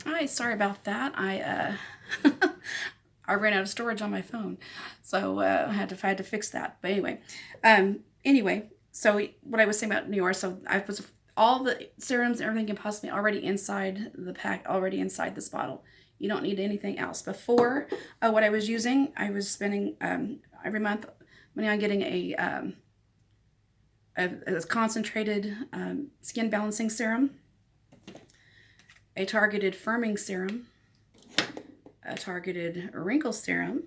Hi, sorry about that. I ran out of storage on my phone, so I had to fix that. But anyway, so what I was saying about Neora, so I was all the serums, everything can possibly already inside the pack, already inside this bottle. You don't need anything else. Before, what I was using, I was spending every month money on getting a concentrated skin balancing serum, a targeted firming serum, a targeted wrinkle serum,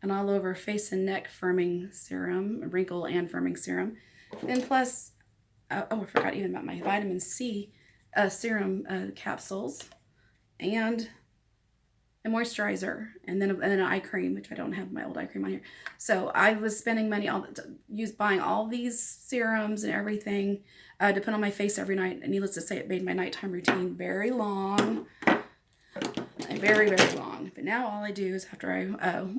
an all over face and neck firming serum, wrinkle and firming serum, and plus, I forgot even about my vitamin C serum capsules, and a moisturizer, and then an eye cream, which I don't have my old eye cream on here. So I was spending money buying all these serums and everything to put on my face every night. And needless to say, it made my nighttime routine very long, very, very long. But now all I do is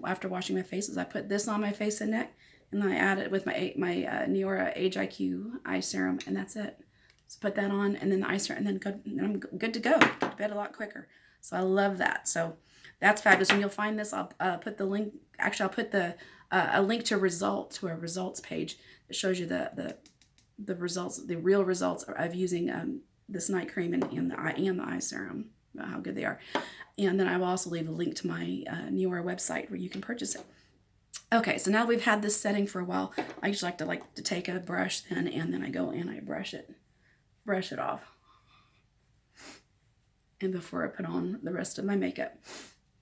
after washing my face, is I put this on my face and neck, and then I add it with my Neora Age IQ Eye serum, and that's it. So put that on, and then the eye serum, and then I'm good to go. Go to bed a lot quicker. So I love that. So that's fabulous. And you'll find this. I'll put the link. Actually, I'll put a link to a results page that shows you the results, the real results of using this night cream and the eye serum, how good they are. And then I will also leave a link to my Neora website where you can purchase it. Okay, so now we've had this setting for a while. I usually like to take a brush then, and then I go and I brush it off. And before I put on the rest of my makeup.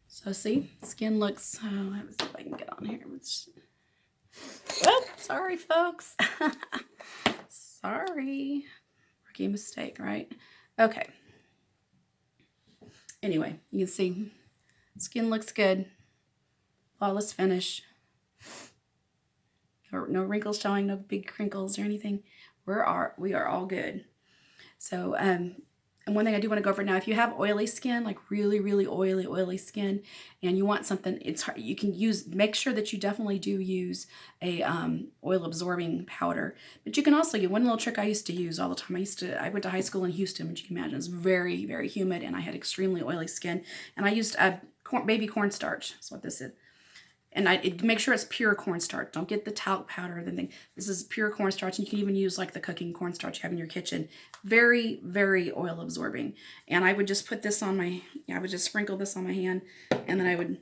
So see, skin looks, let me see if I can get on here. Oh, sorry folks. Sorry. Rookie mistake, right? Okay. Anyway, you can see skin looks good. Flawless finish. No wrinkles showing, no big crinkles or anything. We are all good. So, and one thing I do want to go over now, if you have oily skin, like really, really oily skin, and you want something, it's hard, you can make sure that you definitely do use a oil absorbing powder. But you can also get one little trick I used to use all the time. I went to high school in Houston, which you can imagine is very, very humid, and I had extremely oily skin. And I used baby cornstarch. That's what this is. And make sure it's pure cornstarch. Don't get the talc powder or anything. This is pure cornstarch, and you can even use like the cooking cornstarch you have in your kitchen. Very, very oil absorbing. And I would just put this on I would just sprinkle this on my hand, and then I would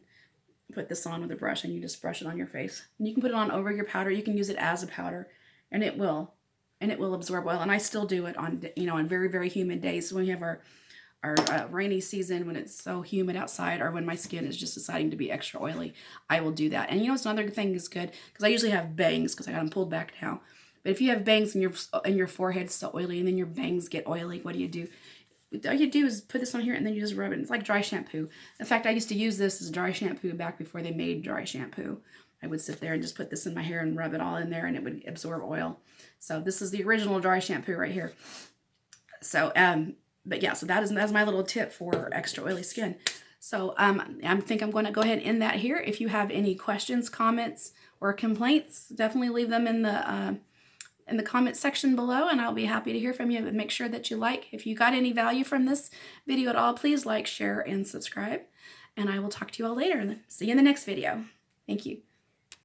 put this on with a brush, and you just brush it on your face. And you can put it on over your powder. You can use it as a powder, and it will absorb well. And I still do it on very, very humid days when we have our rainy season, when it's so humid outside, or when my skin is just deciding to be extra oily, I will do that. And it's another thing is good, because I usually have bangs, because I got them pulled back now. But if you have bangs and your forehead's so oily, and then your bangs get oily, what do? All you do is put this on here, and then you just rub it. It's like dry shampoo. In fact, I used to use this as dry shampoo back before they made dry shampoo. I would sit there and just put this in my hair and rub it all in there, and it would absorb oil. So this is the original dry shampoo right here. So, but yeah, so that's my little tip for extra oily skin. So I think I'm going to go ahead and end that here. If you have any questions, comments, or complaints, definitely leave them in the comment section below, and I'll be happy to hear from you. But make sure that you like. If you got any value from this video at all, please like, share, and subscribe. And I will talk to you all later. See you in the next video. Thank you.